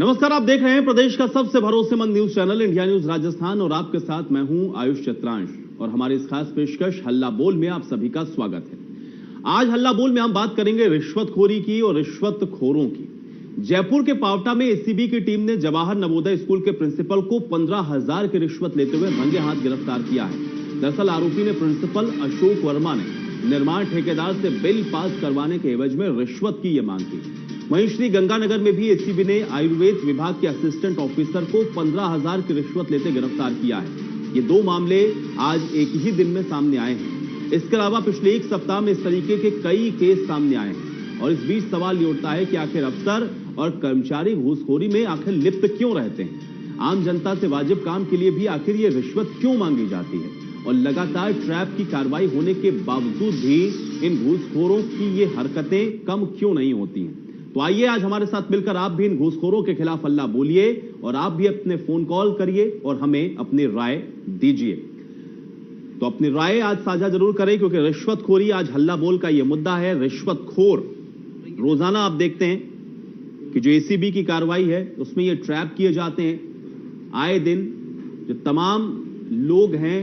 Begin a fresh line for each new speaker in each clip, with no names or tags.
नमस्कार, आप देख रहे हैं प्रदेश का सबसे भरोसेमंद news channel India news Rajasthan और आपके साथ मैं हूं आयुष चित्रांश और हमारी इस खास पेशकश हल्ला बोल में आप सभी का स्वागत है। आज हल्ला बोल में हम बात करेंगे रिश्वतखोरी की और रिश्वतखोरों की। जयपुर के पावटा में एसीबी की टीम ने जवाहर नवोदय स्कूल के प्रिंसिपल को 15,000 की रिश्वत लेते हुए रंगे हाथ गिरफ्तार किया है। दरअसल आरोपी ने प्रिंसिपल अशोक वर्मा ने निर्माण ठेकेदार से बिल पास करवाने के एवज में रिश्वत की मांग की। वहीं श्री गंगानगर में भी एसीबी ने आयुर्वेद विभाग के असिस्टेंट ऑफिसर को 15,000 की रिश्वत लेते गिरफ्तार किया है। ये दो मामले आज एक ही दिन में सामने आए हैं। इसके अलावा पिछले एक सप्ताह में इस तरीके के कई केस सामने आए हैं और इस बीच सवाल ये उठता है कि आखिर अफसर और कर्मचारी घूसखोरी में आखिर लिप्त क्यों रहते हैं। आम जनता से वाजिब काम के लिए भी आखिर ये रिश्वत क्यों मांगी जाती है और लगातार ट्रैप की कार्रवाई होने के बावजूद भी इन घूसखोरों की ये हरकतें कम क्यों नहीं होती हैं। तो आइए आज हमारे साथ मिलकर आप भी इन घूसखोरों के खिलाफ हल्ला बोलिए और आप भी अपने फोन कॉल करिए और हमें अपनी राय दीजिए। तो अपनी राय आज साझा जरूर करें क्योंकि रिश्वतखोरी आज हल्ला बोल का ये मुद्दा है। रिश्वतखोर रोजाना आप देखते हैं कि जो एसीबी की कार्रवाई है उसमें ये ट्रैप किए जाते हैं। आए दिन जो तमाम लोग हैं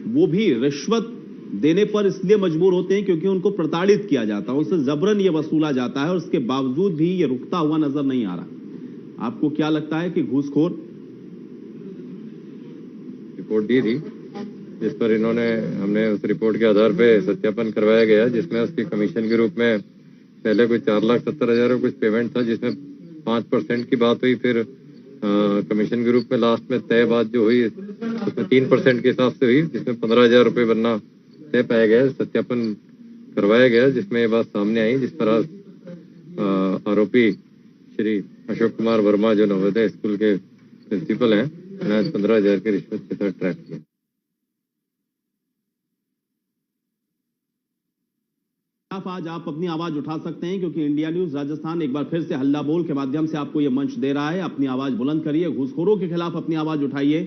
वो भी रिश्वत देने पर इसलिए मजबूर होते हैं क्योंकि उनको प्रताड़ित किया जाता है, उनसे जबरन ये वसूला जाता है और उसके बावजूद भी ये रुकता हुआ नजर नहीं आ रहा। आपको क्या लगता है कि घूसखोर
रिपोर्ट दी थी जिस पर हमने उस रिपोर्ट के आधार पे सत्यापन करवाया गया जिसमें उसकी कमीशन के रूप में पहले कोई 4,70,000 कुछ पेमेंट था जिसमें 5% की बात हुई। फिर कमीशन के रूप में लास्ट में तय बात जो हुई उसमें 3% के हिसाब से हुई जिसमें 15,000 रुपये बनना तय पाया गया। सत्यापन करवाया गया जिसमें ये बात सामने आई जिस पर आरोपी श्री अशोक कुमार वर्मा जो नवोदय स्कूल के प्रिंसिपल हैं उन्हें 15,000 की रिश्वत के साथ ट्रैप किया।
आज आप अपनी आवाज उठा सकते हैं क्योंकि इंडिया न्यूज राजस्थान एक बार फिर से हल्ला बोल के माध्यम से आपको यह मंच दे रहा है। अपनी आवाज बुलंद करिए, घूसखोरों के खिलाफ अपनी आवाज उठाइए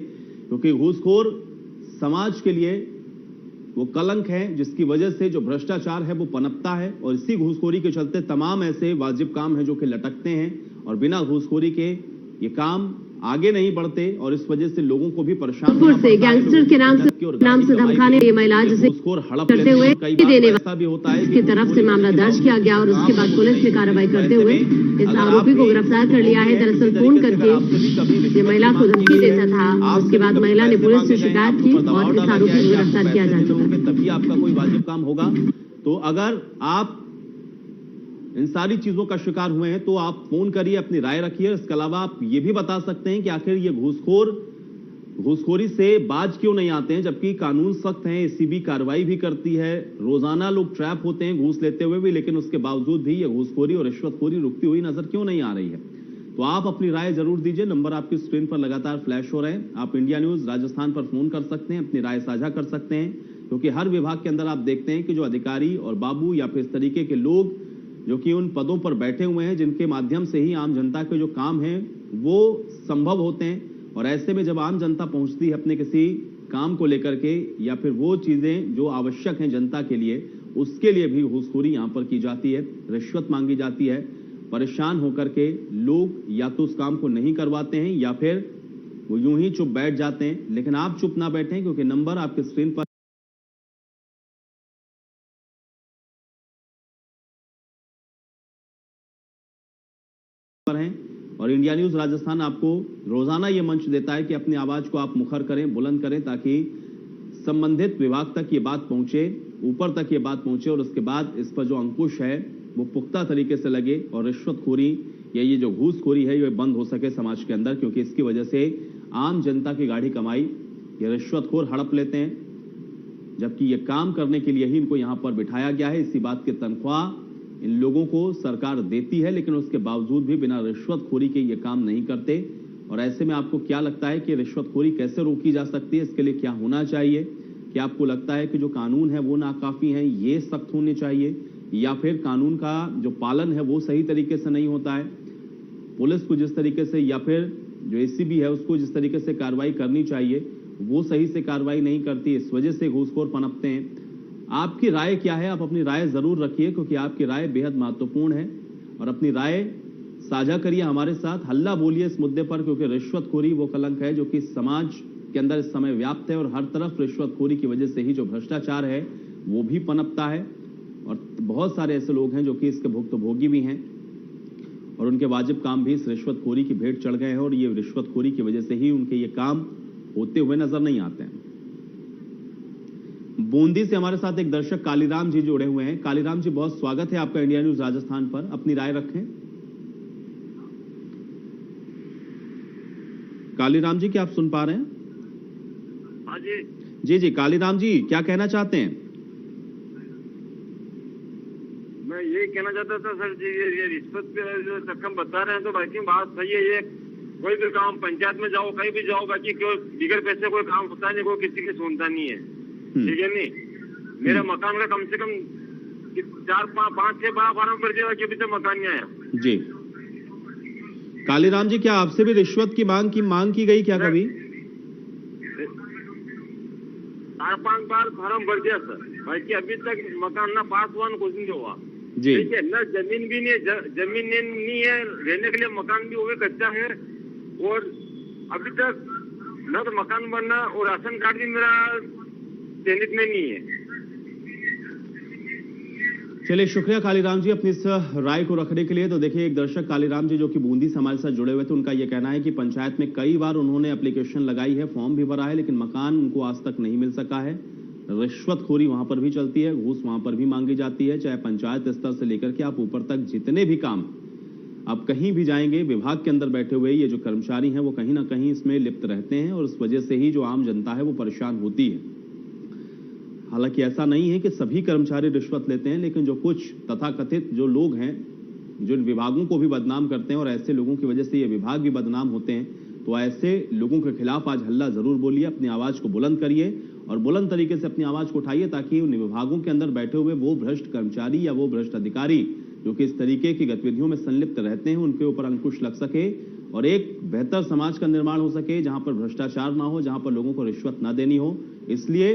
क्योंकि घूसखोर समाज के लिए वो कलंक है जिसकी वजह से जो भ्रष्टाचार है वो पनपता है और इसी घूसखोरी के चलते तमाम ऐसे वाजिब काम हैं जो कि लटकते हैं और बिना घूसखोरी के ये काम आगे नहीं बढ़ते और इस वजह से लोगों को भी परेशान
से गैंगस्टर के नाम से धमकाने ये महिला जिसे करते हुए देने
भी होता है
इसकी तरफ से मामला दर्ज किया गया और उसके बाद पुलिस ने कार्रवाई करते हुए इस आरोपी को गिरफ्तार कर लिया है। दरअसल फोन करके ये महिला को धमकी देता था, उसके बाद महिला ने पुलिस से शिकायत की और इस आरोपी को गिरफ्तार किया जा चुका है।
तभी आपका कोई वाजिब काम होगा। तो अगर आप इन सारी चीजों का शिकार हुए हैं तो आप फोन करिए, अपनी राय रखिए। इसके अलावा आप ये भी बता सकते हैं कि आखिर ये घूसखोरी से बाज क्यों नहीं आते हैं जबकि कानून सख्त है, एसीबी कार्रवाई भी करती है, रोजाना लोग ट्रैप होते हैं घूस लेते हुए भी, लेकिन उसके बावजूद भी ये घूसखोरी और रिश्वतखोरी रुकती हुई नजर क्यों नहीं आ रही है। तो आप अपनी राय जरूर दीजिए। नंबर आपकी स्क्रीन पर लगातार फ्लैश हो रहे हैं। आप इंडिया न्यूज राजस्थान पर फोन कर सकते हैं, अपनी राय साझा कर सकते हैं क्योंकि हर विभाग के अंदर आप देखते हैं कि जो अधिकारी और बाबू या फिर इस तरीके के लोग जो कि उन पदों पर बैठे हुए हैं जिनके माध्यम से ही आम जनता के जो काम हैं वो संभव होते हैं और ऐसे में जब आम जनता पहुंचती है अपने किसी काम को लेकर के या फिर वो चीजें जो आवश्यक हैं जनता के लिए, उसके लिए भी घूसखोरी यहां पर की जाती है, रिश्वत मांगी जाती है। परेशान होकर के लोग या तो उस काम को नहीं करवाते हैं या फिर वो यूं ही चुप बैठ जाते हैं। लेकिन आप चुप ना बैठें क्योंकि नंबर आपके स्क्रीन पर हैं और इंडिया न्यूज राजस्थान आपको रोजाना ये मंच देता है कि अपनी आवाज को आप मुखर करें, बुलंद करें ताकि संबंधित विभाग तक ये बात पहुंचे, ऊपर तक ये बात पहुंचे और उसके बाद इस पर जो अंकुश है वो पुख्ता तरीके से लगे और रिश्वतखोरी या ये जो घूसखोरी है ये बंद हो सके समाज के अंदर क्योंकि इसकी वजह से आम जनता की गाढ़ी कमाई ये रिश्वतखोर हड़प लेते हैं जबकि ये काम करने के लिए ही इनको यहां पर बिठाया गया है। इसी बात की तनख्वाह इन लोगों को सरकार देती है लेकिन उसके बावजूद भी बिना रिश्वतखोरी के ये काम नहीं करते। और ऐसे में आपको क्या लगता है कि रिश्वतखोरी कैसे रोकी जा सकती है, इसके लिए क्या होना चाहिए? क्या आपको लगता है कि जो कानून है वो नाकाफी है, ये सख्त होने चाहिए या फिर कानून का जो पालन है वो सही तरीके से नहीं होता है? पुलिस को जिस तरीके से या फिर जो एसीबी है उसको जिस तरीके से कार्रवाई करनी चाहिए वो सही से कार्रवाई नहीं करती, इस वजह से घूसखोर पनपते हैं। आपकी राय क्या है? आप अपनी राय जरूर रखिए क्योंकि आपकी राय बेहद महत्वपूर्ण है और अपनी राय साझा करिए हमारे साथ, हल्ला बोलिए इस मुद्दे पर, क्योंकि रिश्वतखोरी वो कलंक है जो कि समाज के अंदर इस समय व्याप्त है और हर तरफ रिश्वतखोरी की वजह से ही जो भ्रष्टाचार है वो भी पनपता है और बहुत सारे ऐसे लोग हैं जो कि इसके भुक्तभोगी भी हैं और उनके वाजिब काम भी इस रिश्वतखोरी की भेंट चढ़ गए हैं और ये रिश्वतखोरी की वजह से ही उनके ये काम होते हुए नजर नहीं आते हैं। बूंदी से हमारे साथ एक दर्शक कालीराम जी जुड़े हुए हैं। कालीराम जी, बहुत स्वागत है आपका इंडिया न्यूज राजस्थान पर, अपनी राय रखें। कालीराम जी, क्या आप सुन पा रहे हैं?
हाँ जी
जी जी, कालीराम जी क्या कहना चाहते हैं?
मैं ये कहना चाहता था सर जी, ये रिश्वत पे जो रकम बता रहे हैं तो बाकी बात सही है। ये कोई भी काम पंचायत में जाओ, कहीं भी जाओ, बाकी कोई बिगड़ पैसे कोई काम होता नहीं, कोई किसी की सुनता नहीं है, ठीक है नहीं। मेरा मकान का कम से कम 4-5-6-12 वर्ष के अभी तक मकान नहीं आया
जी। कालीराम जी, क्या आपसे भी रिश्वत की मांग की गई क्या कभी?
4-5 बार फॉर्म भर दिया सर, बाकी अभी तक मकान ना पास हुआ ना कुछ नहीं हुआ
जी।
ठीक है ना, जमीन भी नहीं, जमीन नहीं है, रहने के लिए मकान भी वो कच्चा है और अभी तक न तो मकान बनना और राशन कार्ड भी मेरा चयनित में नहीं है।
चलिए, शुक्रिया कालीराम जी अपनी इस राय को रखने के लिए। तो देखिए, एक दर्शक कालीराम जी जो कि बूंदी से हमारे साथ जुड़े हुए थे, उनका यह कहना है कि पंचायत में कई बार उन्होंने एप्लीकेशन लगाई है, फॉर्म भी भरा है, लेकिन मकान उनको आज तक नहीं मिल सका है। रिश्वतखोरी वहां पर भी चलती है, घूस वहां पर भी मांगी जाती है, चाहे पंचायत स्तर से लेकर के आप ऊपर तक जितने भी काम आप कहीं भी जाएंगे, विभाग के अंदर बैठे हुए ये जो कर्मचारी हैं वो कहीं ना कहीं इसमें लिप्त रहते हैं और इस वजह से ही जो आम जनता है वो परेशान होती है। हालांकि ऐसा नहीं है कि सभी कर्मचारी रिश्वत लेते हैं, लेकिन जो कुछ तथाकथित जो लोग हैं जो इन विभागों को भी बदनाम करते हैं और ऐसे लोगों की वजह से ये विभाग भी बदनाम होते हैं, तो ऐसे लोगों के खिलाफ आज हल्ला जरूर बोलिए, अपनी आवाज को बुलंद करिए और बुलंद तरीके से अपनी आवाज को उठाइए, ताकि उन विभागों के अंदर बैठे हुए वो भ्रष्ट कर्मचारी या वो भ्रष्ट अधिकारी जो कि इस तरीके की गतिविधियों में संलिप्त रहते हैं उनके ऊपर अंकुश लग सके और एक बेहतर समाज का निर्माण हो सके, जहां पर भ्रष्टाचार ना हो, जहां पर लोगों को रिश्वत ना देनी हो। इसलिए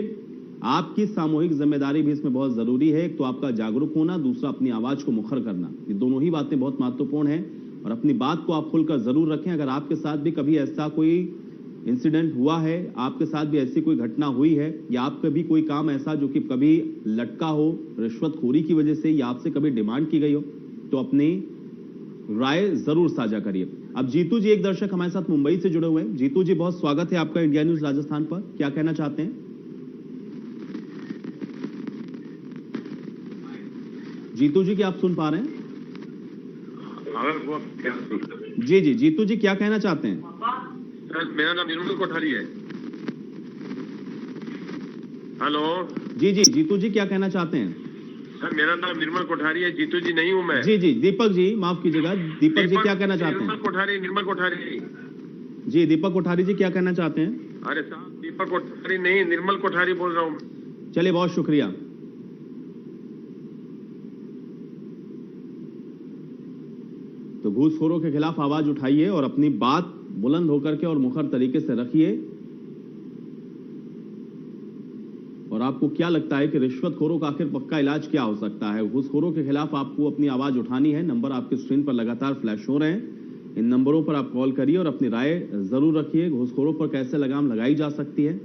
आपकी सामूहिक जिम्मेदारी भी इसमें बहुत जरूरी है। एक तो आपका जागरूक होना, दूसरा अपनी आवाज को मुखर करना, ये दोनों ही बातें बहुत महत्वपूर्ण हैं और अपनी बात को आप खुलकर जरूर रखें। अगर आपके साथ भी कभी ऐसा कोई इंसिडेंट हुआ है, आपके साथ भी ऐसी कोई घटना हुई है या आपका भी कोई काम ऐसा जो कि कभी लटका हो रिश्वतखोरी की वजह से या आपसे कभी डिमांड की गई हो, तो अपनी राय जरूर साझा करिए। अब जीतू जी एक दर्शक हमारे साथ मुंबई से जुड़े हुए हैं। जीतू जी, बहुत स्वागत है आपका इंडिया न्यूज राजस्थान पर, क्या कहना चाहते हैं? जीतू जी, क्या आप सुन पा रहे हैं? जी जी, जीतू जी क्या कहना चाहते हैं?
सर, मेरा नाम निर्मल कोठारी है। हेलो
जी जी, जीतू जी क्या कहना चाहते हैं?
सर, मेरा नाम निर्मल कोठारी है, जीतू जी नहीं हूँ मैं।
जी जी, दीपक जी माफ कीजिएगा, दीपक जी क्या कहना चाहते हैं?
निर्मल कोठारी
जी, दीपक कोठारी जी क्या कहना चाहते हैं?
अरे साहब, दीपक कोठारी नहीं, निर्मल कोठारी बोल रहा हूँ।
चलिए, बहुत शुक्रिया। तो घूसखोरों के खिलाफ आवाज उठाइए और अपनी बात बुलंद होकर के और मुखर तरीके से रखिए। और आपको क्या लगता है कि रिश्वतखोरों का आखिर पक्का इलाज क्या हो सकता है? घूसखोरों के खिलाफ आपको अपनी आवाज उठानी है। नंबर आपकी स्क्रीन पर लगातार फ्लैश हो रहे हैं, इन नंबरों पर आप कॉल करिए और अपनी राय जरूर रखिए। घूसखोरों पर कैसे लगाम लगाई जा सकती है,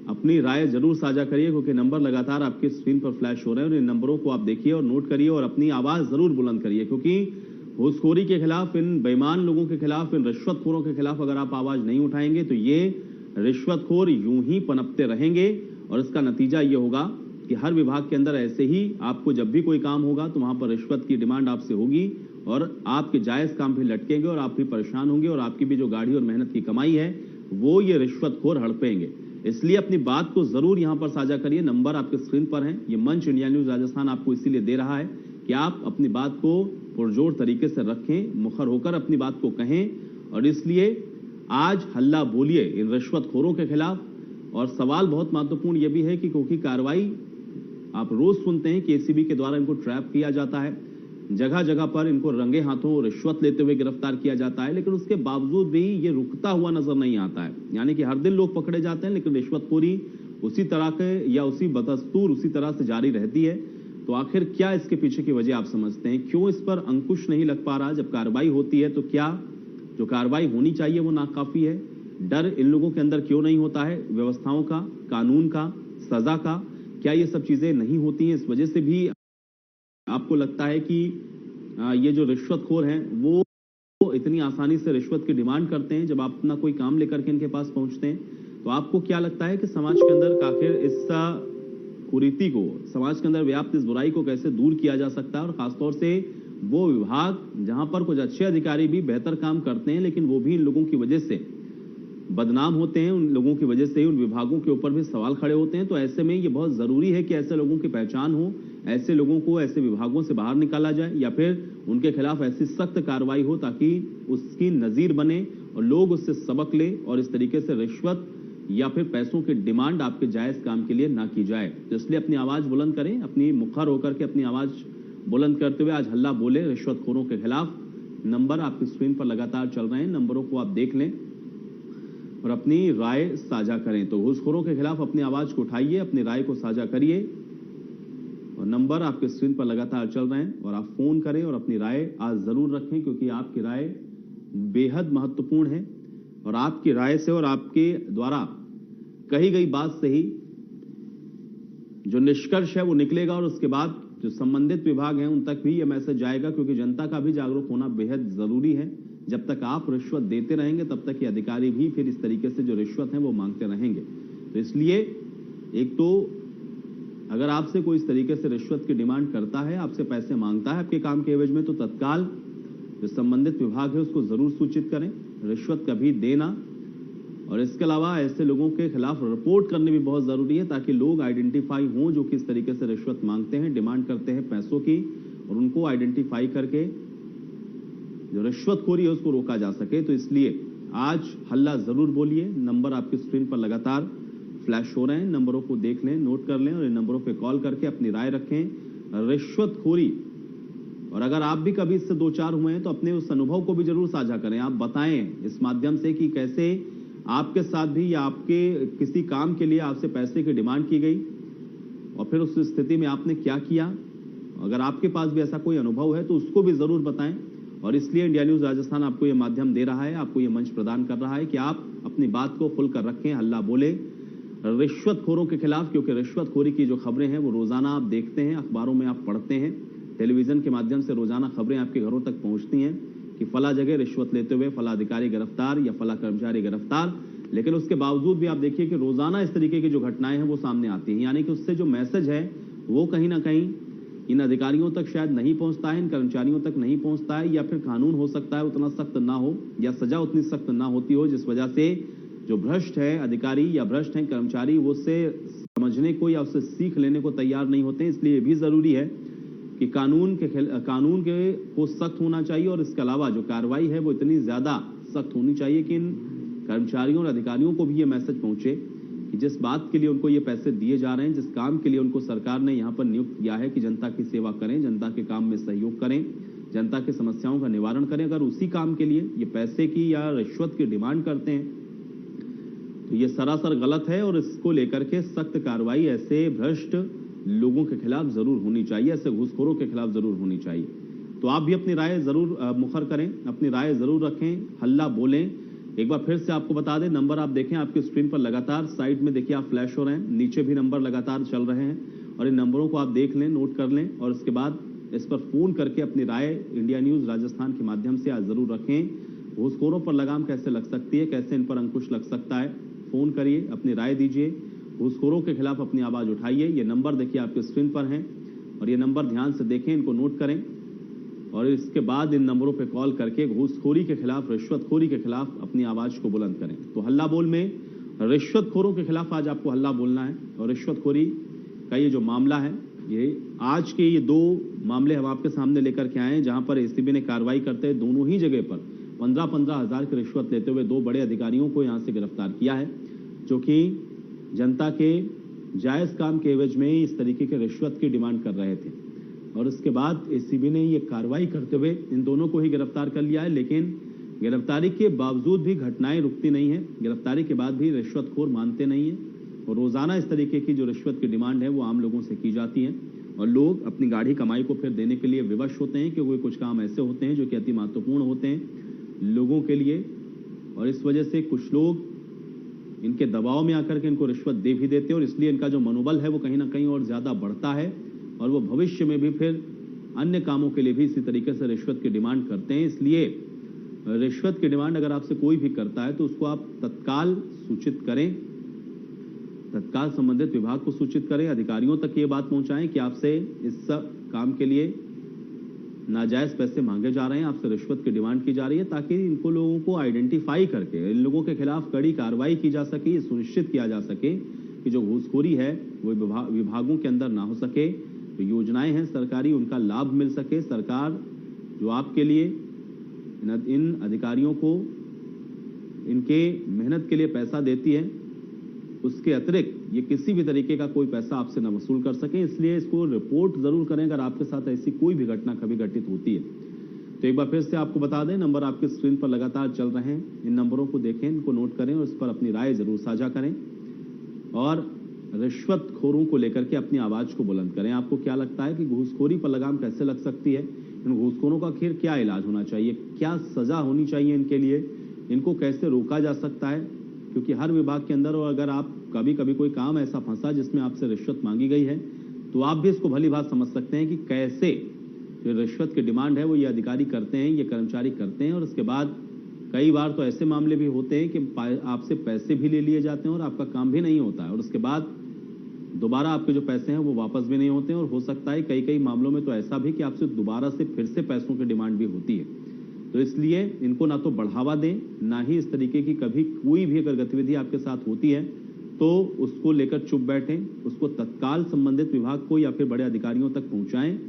अपनी राय जरूर साझा करिए, क्योंकि नंबर लगातार आपकी स्क्रीन पर फ्लैश हो रहे हैं और इन नंबरों को आप देखिए और नोट करिए और अपनी आवाज जरूर बुलंद करिए, क्योंकि घूसखोरी के खिलाफ, इन बेईमान लोगों के खिलाफ, इन रिश्वतखोरों के खिलाफ अगर आप आवाज नहीं उठाएंगे तो ये रिश्वतखोर यूं ही पनपते रहेंगे और इसका नतीजा ये होगा कि हर विभाग के अंदर ऐसे ही आपको जब भी कोई काम होगा तो वहां पर रिश्वत की डिमांड आपसे होगी और आपके जायज काम भी लटकेंगे और आप भी परेशान होंगे और आपकी भी जो गाढ़ी और मेहनत की कमाई है वो ये रिश्वतखोर हड़पेंगे। इसलिए अपनी बात को जरूर यहां पर साझा करिए। नंबर आपके स्क्रीन पर है। ये मंच इंडिया न्यूज राजस्थान आपको इसीलिए दे रहा है कि आप अपनी बात को पुरजोर तरीके से रखें, मुखर होकर अपनी बात को कहें और इसलिए आज हल्ला बोलिए इन रिश्वतखोरों के खिलाफ। और सवाल बहुत महत्वपूर्ण यह भी है कि क्योंकि कार्रवाई आप रोज सुनते हैं कि एसीबी के द्वारा इनको ट्रैप किया जाता है, जगह जगह पर इनको रंगे हाथों रिश्वत लेते हुए गिरफ्तार किया जाता है, लेकिन उसके बावजूद भी ये रुकता हुआ नजर नहीं आता है। यानी कि हर दिन लोग पकड़े जाते हैं, लेकिन रिश्वतखोरी उसी तरह के या उसी बदस्तूर उसी तरह से जारी रहती है। तो आखिर क्या इसके पीछे की वजह आप समझते हैं? क्यों इस पर अंकुश नहीं लग पा रहा? जब कार्रवाई होती है तो क्या जो कार्रवाई होनी चाहिए वो नाकाफी है? डर इन लोगों के अंदर क्यों नहीं होता है? व्यवस्थाओं का, कानून का, सजा का, क्या ये सब चीजें नहीं होती हैं? इस वजह से भी आपको लगता है कि ये जो रिश्वतखोर हैं वो इतनी आसानी से रिश्वत की डिमांड करते हैं? जब आप अपना कोई काम लेकर के इनके पास पहुंचते हैं तो आपको क्या लगता है कि समाज के अंदर आखिर इस कुरीति को, समाज के अंदर व्याप्त इस बुराई को कैसे दूर किया जा सकता है? और खासतौर से वो विभाग जहां पर कुछ अच्छे अधिकारी भी बेहतर काम करते हैं लेकिन वो भी इन लोगों की वजह से बदनाम होते हैं, उन लोगों की वजह से ही उन विभागों के ऊपर भी सवाल खड़े होते हैं। तो ऐसे में ये बहुत जरूरी है कि ऐसे लोगों की पहचान हो, ऐसे लोगों को ऐसे विभागों से बाहर निकाला जाए या फिर उनके खिलाफ ऐसी सख्त कार्रवाई हो ताकि उसकी नजीर बने और लोग उससे सबक ले और इस तरीके से रिश्वत या फिर पैसों की डिमांड आपके जायज काम के लिए ना की जाए। तो इसलिए अपनी आवाज बुलंद करें, अपनी मुखर होकर के अपनी आवाज बुलंद करते हुए आज हल्ला बोले रिश्वतखोरों के खिलाफ। नंबर आपकी स्क्रीन पर लगातार चल रहे हैं, नंबरों को आप देख लें और अपनी राय साझा करें। तो घूसखोरों के खिलाफ अपनी आवाज को उठाइए, अपनी राय को साझा करिए और नंबर आपके स्क्रीन पर लगातार चल रहे हैं और आप फोन करें और अपनी राय आज जरूर रखें क्योंकि आपकी राय बेहद महत्वपूर्ण है और आपकी राय से और आपके द्वारा कही गई बात से ही जो निष्कर्ष है वो निकलेगा और उसके बाद जो संबंधित विभाग हैं उन तक भी यह मैसेज जाएगा क्योंकि जनता का भी जागरूक होना बेहद जरूरी है। जब तक आप रिश्वत देते रहेंगे तब तक ये अधिकारी भी फिर इस तरीके से जो रिश्वत है वो मांगते रहेंगे। तो इसलिए एक तो अगर आपसे कोई इस तरीके से रिश्वत की डिमांड करता है, आपसे पैसे मांगता है आपके काम के एवज में, तो तत्काल जो संबंधित विभाग है उसको जरूर सूचित करें, रिश्वत कभी देना। और इसके अलावा ऐसे लोगों के खिलाफ रिपोर्ट करनी भी बहुत जरूरी है ताकि लोग आइडेंटिफाई हों जो किस तरीके से रिश्वत मांगते हैं, डिमांड करते हैं पैसों की, और उनको आइडेंटिफाई करके जो रिश्वतखोरी है उसको रोका जा सके। तो इसलिए आज हल्ला जरूर बोलिए। नंबर आपकी स्क्रीन पर लगातार फ्लैश हो रहे हैं, नंबरों को देख लें, नोट कर लें और इन नंबरों पे कॉल करके अपनी राय रखें। रिश्वतखोरी, और अगर आप भी कभी इससे दो चार हुए हैं तो अपने उस अनुभव को भी जरूर साझा करें। आप बताएं इस माध्यम से कि कैसे आपके साथ भी या आपके किसी काम के लिए आपसे पैसे की डिमांड की गई और फिर उस स्थिति में आपने क्या किया। अगर आपके पास भी ऐसा कोई अनुभव है तो उसको भी जरूर बताएं। और इसलिए इंडिया न्यूज राजस्थान आपको ये माध्यम दे रहा है, आपको ये मंच प्रदान कर रहा है कि आप अपनी बात को खुलकर रखें, हल्ला बोले रिश्वतखोरों के खिलाफ, क्योंकि रिश्वतखोरी की जो खबरें हैं वो रोजाना आप देखते हैं, अखबारों में आप पढ़ते हैं, टेलीविजन के माध्यम से रोजाना खबरें आपके घरों तक पहुंचती हैं कि फला जगह रिश्वत लेते हुए फला अधिकारी गिरफ्तार या फला कर्मचारी गिरफ्तार। लेकिन उसके बावजूद भी आप देखिए कि रोजाना इस तरीके की जो घटनाएं हैं वो सामने आती हैं, यानी कि उससे जो मैसेज है वो कहीं ना कहीं इन अधिकारियों तक शायद नहीं पहुंचता है, इन कर्मचारियों तक नहीं पहुंचता है, या फिर कानून हो सकता है उतना सख्त ना हो या सजा उतनी सख्त ना होती हो, जिस वजह से जो भ्रष्ट है अधिकारी या भ्रष्ट है कर्मचारी वो उससे समझने को या उससे सीख लेने को तैयार नहीं होते। इसलिए भी जरूरी है कि कानून के को सख्त होना चाहिए और इसके अलावा जो कार्रवाई है वो इतनी ज्यादा सख्त होनी चाहिए कि इन कर्मचारियों और अधिकारियों को भी ये मैसेज पहुंचे कि जिस बात के लिए उनको ये पैसे दिए जा रहे हैं, जिस काम के लिए उनको सरकार ने यहाँ पर नियुक्त किया है कि जनता की सेवा करें, जनता के काम में सहयोग करें, जनता की समस्याओं का निवारण करें, अगर उसी काम के लिए ये पैसे की या रिश्वत की डिमांड करते हैं तो ये सरासर गलत है और इसको लेकर के सख्त कार्रवाई ऐसे भ्रष्ट लोगों के खिलाफ जरूर होनी चाहिए, ऐसे घूसखोरों के खिलाफ जरूर होनी चाहिए। तो आप भी अपनी राय जरूर मुखर करें, अपनी राय जरूर रखें, हल्ला बोलें। एक बार फिर से आपको बता दें, नंबर आप देखें आपकी स्क्रीन पर लगातार साइड में देखिए आप फ्लैश हो रहे हैं, नीचे भी नंबर लगातार चल रहे हैं और इन नंबरों को आप देख लें, नोट कर लें और इसके बाद इस पर फोन करके अपनी राय इंडिया न्यूज राजस्थान के माध्यम से आज जरूर रखें। घूसखोरों पर लगाम कैसे लग सकती है, कैसे इन पर अंकुश लग सकता है, फोन करिए, अपनी राय दीजिए, घूसखोरों के खिलाफ अपनी आवाज उठाइए। ये नंबर देखिए आपके स्क्रीन पर हैं और ये नंबर ध्यान से देखें, इनको नोट करें और इसके बाद इन नंबरों पे कॉल करके घूसखोरी के खिलाफ, रिश्वतखोरी के खिलाफ अपनी आवाज को बुलंद करें। तो हल्ला बोल में रिश्वतखोरों के खिलाफ आज आपको हल्ला बोलना है और रिश्वतखोरी का ये जो मामला है, ये आज के ये दो मामले हम आपके सामने लेकर के आए हैं जहां पर एसीबी ने कार्रवाई करते हुए दोनों ही जगह पर 15-15 हजार की रिश्वत लेते हुए दो बड़े अधिकारियों को यहां से गिरफ्तार किया है, जो कि जनता के जायज काम के एवज में इस तरीके के रिश्वत की डिमांड कर रहे थे। और उसके बाद एसीबी ने ये कार्रवाई करते हुए इन दोनों को ही गिरफ्तार कर लिया है। लेकिन गिरफ्तारी के बावजूद भी घटनाएं रुकती नहीं है, गिरफ्तारी के बाद भी रिश्वतखोर मानते नहीं है और रोजाना इस तरीके की जो रिश्वत की डिमांड है वो आम लोगों से की जाती है और लोग अपनी गाढ़ी कमाई को फिर देने के लिए विवश होते हैं, क्योंकि कुछ काम ऐसे होते हैं जो कि अति महत्वपूर्ण होते हैं लोगों के लिए, और इस वजह से कुछ लोग इनके दबाव में आकर के इनको रिश्वत दे भी देते हैं, और इसलिए इनका जो मनोबल है वो कहीं ना कहीं और ज्यादा बढ़ता है, और वो भविष्य में भी फिर अन्य कामों के लिए भी इसी तरीके से रिश्वत की डिमांड करते हैं। इसलिए रिश्वत की डिमांड अगर आपसे कोई भी करता है तो उसको आप तत्काल सूचित करें, तत्काल संबंधित विभाग को सूचित करें, अधिकारियों तक ये बात पहुंचाएं कि आपसे इस सब काम के लिए नाजायज पैसे मांगे जा रहे हैं, आपसे रिश्वत की डिमांड की जा रही है, ताकि इनको लोगों को आइडेंटिफाई करके इन लोगों के खिलाफ कड़ी कार्रवाई की जा सके, सुनिश्चित किया जा सके कि जो घूसखोरी है वो विभागों के अंदर ना हो सके, जो योजनाएं हैं सरकारी उनका लाभ मिल सके। सरकार जो आपके लिए इन अधिकारियों को इनके मेहनत के लिए पैसा देती है, उसके अतिरिक्त ये किसी भी तरीके का कोई पैसा आपसे न वसूल कर सके, इसलिए इसको रिपोर्ट जरूर करें अगर आपके साथ ऐसी कोई भी घटना कभी घटित होती है। तो एक बार फिर से आपको बता दें, नंबर आपके स्क्रीन पर लगातार चल रहे हैं, इन नंबरों को देखें, इनको नोट करें और इस पर अपनी राय जरूर साझा करें, और रिश्वतखोरों को लेकर के अपनी आवाज को बुलंद करें। आपको क्या लगता है कि घूसखोरी पर लगाम कैसे लग सकती है? इन घूसखोरों का आखिर क्या इलाज होना चाहिए, क्या सजा होनी चाहिए इनके लिए, इनको कैसे रोका जा सकता है? क्योंकि हर विभाग के अंदर, और अगर आप कभी कभी कोई काम ऐसा फंसा जिसमें आपसे रिश्वत मांगी गई है, तो आप भी इसको भली बात समझ सकते हैं कि कैसे जो रिश्वत की डिमांड है वो ये अधिकारी करते हैं, ये कर्मचारी करते हैं, और उसके बाद कई बार तो ऐसे मामले भी होते हैं कि आपसे पैसे भी ले लिए जाते हैं और आपका काम भी नहीं होता है, और उसके बाद दोबारा आपके जो पैसे हैं वो वापस भी नहीं होते हैं, और हो सकता है कई मामलों में तो ऐसा भी कि आपसे दोबारा से फिर से पैसों की डिमांड भी होती है। तो इसलिए इनको ना तो बढ़ावा दें, ना ही इस तरीके की कभी कोई भी अगर गतिविधि आपके साथ होती है तो उसको लेकर चुप बैठें, उसको तत्काल संबंधित विभाग को या फिर बड़े अधिकारियों तक पहुंचाएं,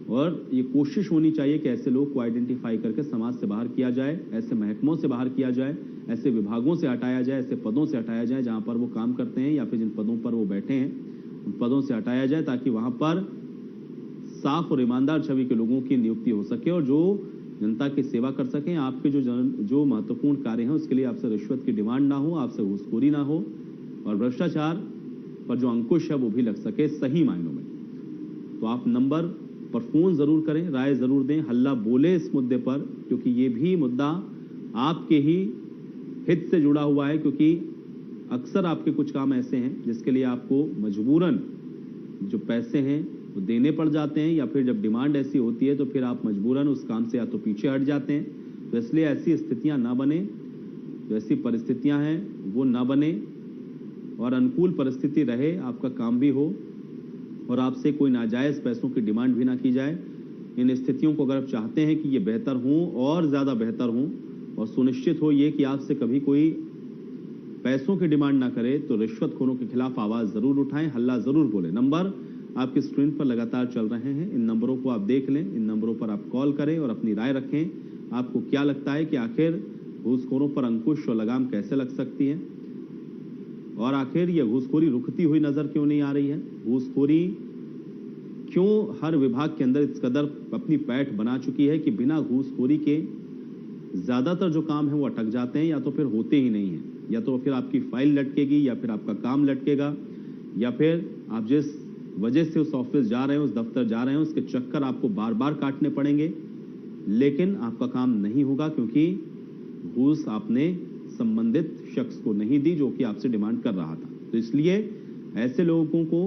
और ये कोशिश होनी चाहिए कि ऐसे लोग को आइडेंटिफाई करके समाज से बाहर किया जाए, ऐसे महकमों से बाहर किया जाए, ऐसे विभागों से हटाया जाए, ऐसे पदों से हटाया जाए जहां पर वो काम करते हैं या फिर जिन पदों पर वो बैठे हैं उन पदों से हटाया जाए, ताकि वहां पर साफ और ईमानदार छवि के लोगों की नियुक्ति हो सके और जो जनता की सेवा कर सकें। आपके जो महत्वपूर्ण कार्य हैं उसके लिए आपसे रिश्वत की डिमांड ना हो, आपसे घूसखोरी ना हो, और भ्रष्टाचार पर जो अंकुश है वो भी लग सके सही मायनों में। तो आप नंबर पर फोन जरूर करें, राय जरूर दें, हल्ला बोले इस मुद्दे पर, क्योंकि ये भी मुद्दा आपके ही हित से जुड़ा हुआ है, क्योंकि अक्सर आपके कुछ काम ऐसे हैं जिसके लिए आपको मजबूरन जो पैसे हैं वो देने पड़ जाते हैं, या फिर जब डिमांड ऐसी होती है तो फिर आप मजबूरन उस काम से या तो पीछे हट जाते हैं। तो इसलिए ऐसी स्थितियां ना बने, जो ऐसी परिस्थितियां हैं वो ना बने, और अनुकूल परिस्थिति रहे, आपका काम भी हो और आपसे कोई नाजायज पैसों की डिमांड भी ना की जाए। इन स्थितियों को अगर आप चाहते हैं कि ये बेहतर हों और ज्यादा बेहतर हों, और सुनिश्चित हो ये कि आपसे कभी कोई पैसों की डिमांड ना करे, तो रिश्वतखोरों के खिलाफ आवाज जरूर उठाएं, हल्ला जरूर बोलें। नंबर आपकी स्क्रीन पर लगातार चल रहे हैं, इन नंबरों को आप देख लें, इन नंबरों पर आप कॉल करें और अपनी राय रखें। आपको क्या लगता है कि आखिर घूसखोरों पर अंकुश और लगाम कैसे लग सकती है, और आखिर यह घूसखोरी रुकती हुई नजर क्यों नहीं आ रही है? घूसखोरी क्यों हर विभाग के अंदर इस कदर अपनी पैठ बना चुकी है कि बिना घूसखोरी के ज्यादातर जो काम है वो अटक जाते हैं, या तो फिर होते ही नहीं है, या तो फिर आपकी फाइल लटकेगी, या फिर आपका काम लटकेगा, या फिर आप जिस वजह से उस ऑफिस जा रहे हैं, उस दफ्तर जा रहे हैं, उसके चक्कर आपको बार बार काटने पड़ेंगे, लेकिन आपका काम नहीं होगा, क्योंकि घूस आपने संबंधित शख्स को नहीं दी जो कि आपसे डिमांड कर रहा था। तो इसलिए ऐसे लोगों को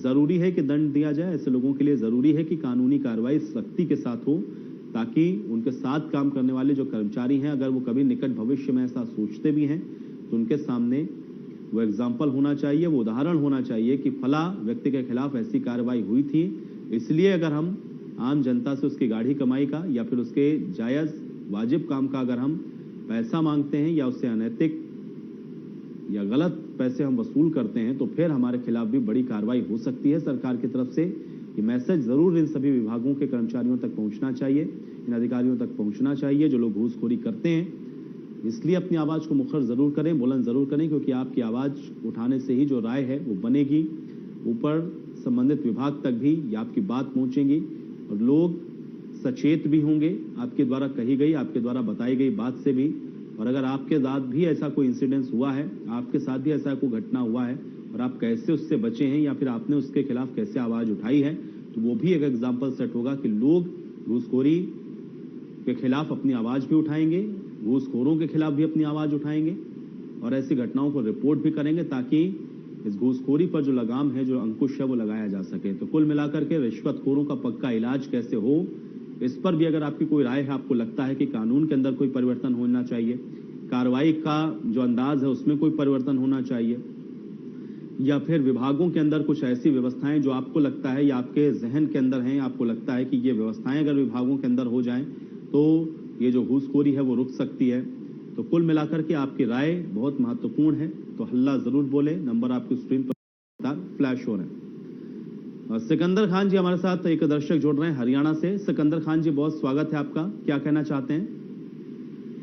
जरूरी है कि दंड दिया जाए, ऐसे लोगों के लिए जरूरी है कि कानूनी कार्रवाई सख्ती के साथ हो, ताकि उनके साथ काम करने वाले जो कर्मचारी हैं, अगर वो कभी निकट भविष्य में ऐसा सोचते भी हैं तो उनके सामने वो एग्जाम्पल होना चाहिए, वो उदाहरण होना चाहिए कि फला व्यक्ति के खिलाफ ऐसी कार्रवाई हुई थी, इसलिए अगर हम आम जनता से उसकी गाढ़ी कमाई का या फिर उसके जायज वाजिब काम का अगर हम पैसा मांगते हैं या उससे अनैतिक या गलत पैसे हम वसूल करते हैं, तो फिर हमारे खिलाफ भी बड़ी कार्रवाई हो सकती है सरकार की तरफ से। ये मैसेज जरूर इन सभी विभागों के कर्मचारियों तक पहुंचना चाहिए, इन अधिकारियों तक पहुंचना चाहिए जो लोग घूसखोरी करते हैं। इसलिए अपनी आवाज को मुखर जरूर करें, बुलंद जरूर करें, क्योंकि आपकी आवाज उठाने से ही जो राय है वो बनेगी, ऊपर संबंधित विभाग तक भी ये आपकी बात पहुंचेगी और लोग सचेत भी होंगे आपके द्वारा कही गई, आपके द्वारा बताई गई बात से भी। और अगर आपके साथ भी ऐसा कोई इंसिडेंस हुआ है, आपके साथ भी ऐसा कोई घटना हुआ है, और आप कैसे उससे बचे हैं या फिर आपने उसके खिलाफ कैसे आवाज उठाई है, तो वो भी एक एग्जाम्पल सेट होगा कि लोग घूसखोरी के खिलाफ अपनी आवाज भी उठाएंगे, घूसखोरों के खिलाफ भी अपनी आवाज उठाएंगे और ऐसी घटनाओं को रिपोर्ट भी करेंगे ताकि इस घूसखोरी पर जो लगाम है, जो अंकुश है, वो लगाया जा सके। तो कुल मिलाकर के रिश्वतखोरों का पक्का इलाज कैसे हो, इस पर भी अगर आपकी कोई राय है, आपको लगता है कि कानून के अंदर कोई परिवर्तन होना चाहिए, कार्रवाई का जो अंदाज है उसमें कोई परिवर्तन होना चाहिए, या फिर विभागों के अंदर कुछ ऐसी व्यवस्थाएं जो आपको लगता है या आपके जहन के अंदर हैं, आपको लगता है कि ये व्यवस्थाएं अगर विभागों के अंदर हो जाएं तो ये जो घूसखोरी है वो रुक सकती है। तो कुल मिलाकर के आपकी राय बहुत महत्वपूर्ण है, तो हल्ला जरूर बोले। नंबर आपकी स्क्रीन पर फ्लैश हो रहे हैं। सिकंदर खान जी हमारे साथ एक दर्शक जोड़ रहे हैं हरियाणा से। सिकंदर खान जी, बहुत स्वागत है आपका, क्या कहना चाहते हैं?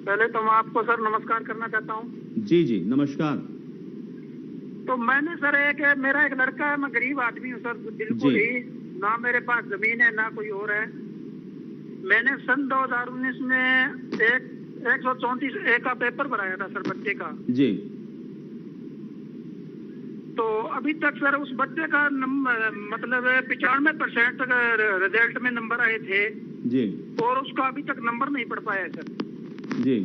पहले तो मैं आपको सर नमस्कार करना चाहता हूँ।
जी जी नमस्कार।
तो मैंने सर मेरा एक लड़का है, मैं गरीब आदमी हूँ सर, बिल्कुल ही ना मेरे पास जमीन है ना कोई और है। मैंने सन 2019 में 134A का पेपर भराया था सर बच्चे का
जी।
तो अभी तक सर उस बच्चे का मतलब 95% रिजल्ट में नंबर आए थे
जी,
और उसका अभी तक नंबर नहीं पड़ पाया है सर
जी।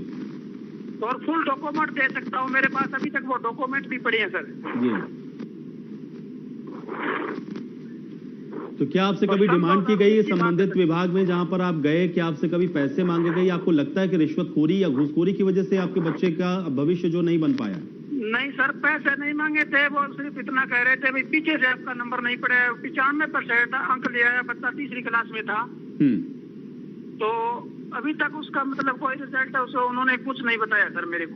और फुल डॉक्यूमेंट दे सकता हूँ, मेरे पास अभी तक वो डॉक्यूमेंट भी पड़े हैं सर
जी। तो क्या आपसे कभी डिमांड की गई संबंधित विभाग में जहां पर आप गए, क्या आपसे कभी पैसे मांगे गए? आपको लगता है कि रिश्वतखोरी या घूसखोरी की वजह से आपके बच्चे का भविष्य जो नहीं बन पाया?
नहीं सर, पैसे नहीं मांगे थे, वो सिर्फ इतना कह रहे थे भाई पीछे से आपका नंबर नहीं पड़े। 95% अंक ले आया, बच्चा तीसरी क्लास में था। तो अभी तक उसका मतलब कोई रिजल्ट है उसको उन्होंने कुछ नहीं बताया सर मेरे को।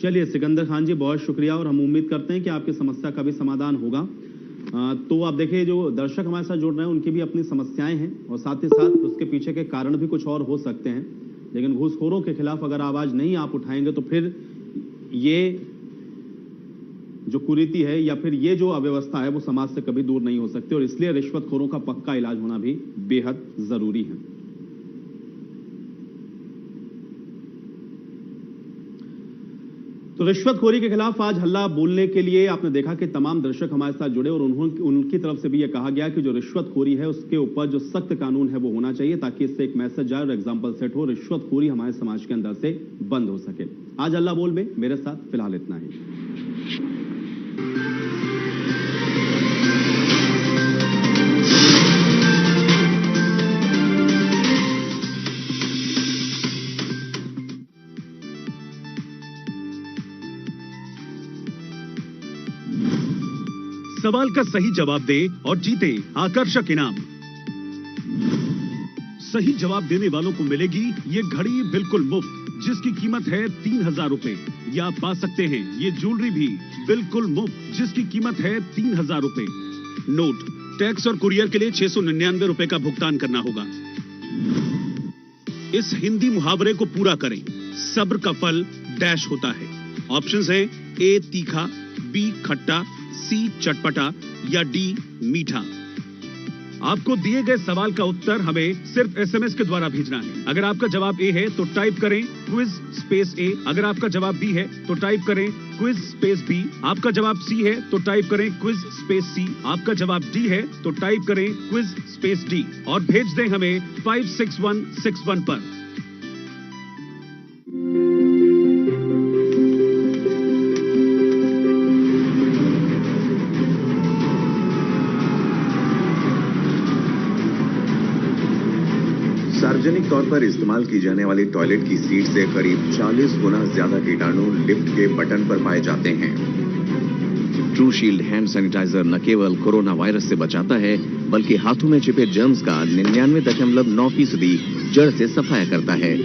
चलिए सिकंदर खान जी, बहुत शुक्रिया और हम उम्मीद करते हैं कि आपकी समस्या का भी समाधान होगा। तो आप देखिए, जो दर्शक हमारे साथ जुड़ रहे हैं उनकी भी अपनी समस्याएं हैं और साथ ही साथ उसके पीछे के कारण भी कुछ और हो सकते हैं, लेकिन घूसखोरों के खिलाफ अगर आवाज नहीं आप उठाएंगे तो फिर ये जो कुरीति है या फिर ये जो अव्यवस्था है वो समाज से कभी दूर नहीं हो सकती, और इसलिए रिश्वतखोरों का पक्का इलाज होना भी बेहद जरूरी है। तो रिश्वतखोरी के खिलाफ आज हल्ला बोलने के लिए आपने देखा कि तमाम दर्शक हमारे साथ जुड़े और उनकी तरफ से भी यह कहा गया कि जो रिश्वतखोरी है उसके ऊपर जो सख्त कानून है वो होना चाहिए, ताकि इससे एक मैसेज जाए और एग्जाम्पल सेट हो, रिश्वतखोरी हमारे समाज के अंदर से बंद हो सके। आज हल्ला बोल में मेरे साथ फिलहाल इतना ही।
सवाल का सही जवाब दे और जीते आकर्षक इनाम। सही जवाब देने वालों को मिलेगी ये घड़ी बिल्कुल मुफ्त, जिसकी कीमत है 3000 रुपए। या आप पा सकते हैं ये ज्वेलरी भी बिल्कुल मुफ्त, जिसकी कीमत है 3000 रुपए। नोट, टैक्स और कुरियर के लिए 699 रुपए का भुगतान करना होगा। इस हिंदी मुहावरे को पूरा करें। सब्र का फल डैश होता है। ऑप्शंस हैं ए तीखा, बी खट्टा, सी चटपटा या डी मीठा। आपको दिए गए सवाल का उत्तर हमें सिर्फ एसएमएस के द्वारा भेजना है। अगर आपका जवाब ए है तो टाइप करें क्विज स्पेस ए। अगर आपका जवाब बी है तो टाइप करें क्विज स्पेस बी। आपका जवाब सी है तो टाइप करें क्विज स्पेस सी। आपका जवाब डी है तो टाइप करें क्विज स्पेस डी और भेज दें हमें 56161 पर।
सार्वजनिक तौर पर इस्तेमाल की जाने वाली टॉयलेट की सीट से करीब 40 गुना ज्यादा कीटाणु लिफ्ट के बटन पर पाए जाते हैं। ट्रू शील्ड हैंड सैनिटाइजर न केवल कोरोना वायरस से बचाता है, बल्कि हाथों में छिपे जर्म्स का 99.9% जड़ से सफाया करता है।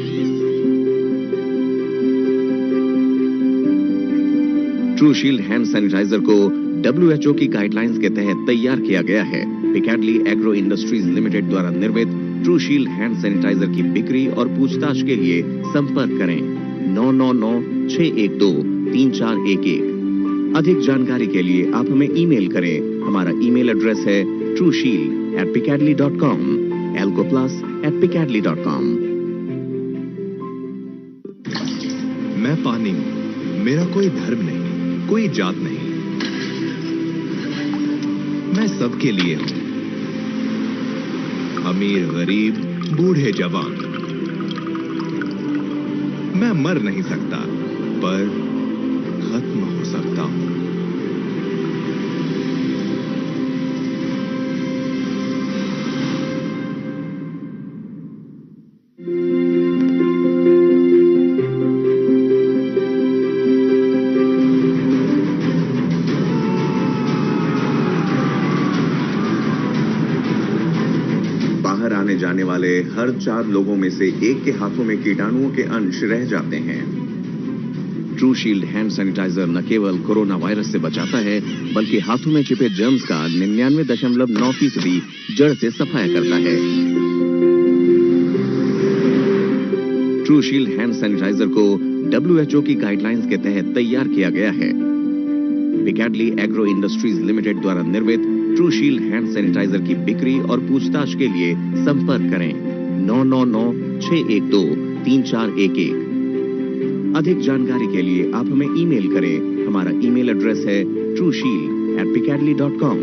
ट्रू शील्ड हैंड सैनिटाइजर को WHO की गाइडलाइंस के तहत तैयार किया गया है। पिकैडली एग्रो इंडस्ट्रीज लिमिटेड द्वारा निर्मित ट्रू शील्ड हैंड सैनिटाइजर की बिक्री और पूछताछ के लिए संपर्क करें 9996123411। अधिक जानकारी के लिए आप हमें ईमेल करें। हमारा ईमेल एड्रेस है trueshield@picadly.com, alcoplus@picadly.com।
मैं पानी हूं, मेरा कोई धर्म नहीं, कोई जात नहीं,
सबके लिए हो, अमीर गरीब बूढ़े जवान। मैं मर नहीं सकता पर खत्म हो सकता हूं। बाहर आने जाने वाले हर 4 लोगों में से एक के हाथों में कीटाणुओं के अंश रह जाते हैं। ट्रू शील्ड हैंड सैनिटाइजर न केवल कोरोना वायरस से बचाता है बल्कि हाथों में छिपे जर्म्स का 99.9% जड़ से सफाया करता है। ट्रू शील्ड हैंड सैनिटाइजर को WHO की गाइडलाइंस के तहत तैयार किया गया है। पिकैडली एग्रो इंडस्ट्रीज लिमिटेड द्वारा निर्मित ट्रू शील्ड हैंड सैनिटाइजर की बिक्री और पूछताछ के लिए संपर्क करें 9996123411। अधिक जानकारी के लिए आप हमें ईमेल करें। हमारा ईमेल एड्रेस है trueshield@picadly.com,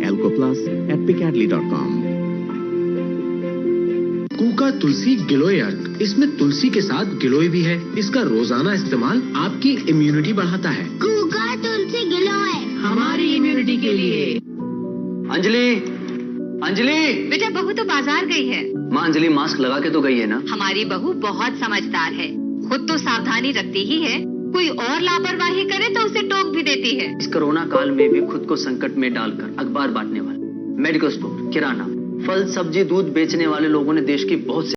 alcoplas@picadly.com।
कूका तुलसी गिलोय अर्क, इसमें तुलसी के साथ गिलोय भी है। इसका रोजाना इस्तेमाल आपकी इम्यूनिटी बढ़ाता है।
कूका तुलसी गिलोय
हमारी इम्यूनिटी के लिए।
अंजलि, अंजलि,
बेटा बहू तो बाजार गई है।
माँ अंजलि मास्क लगा के तो गई है ना?
हमारी बहू बहुत समझदार है, खुद तो सावधानी रखती ही है, कोई और लापरवाही करे तो उसे टोक भी देती है।
इस कोरोना काल में भी खुद को संकट में डालकर अखबार बांटने वाले, मेडिकल स्टोर, किराना, फल, सब्जी, दूध बेचने वाले लोगों ने देश की बहुत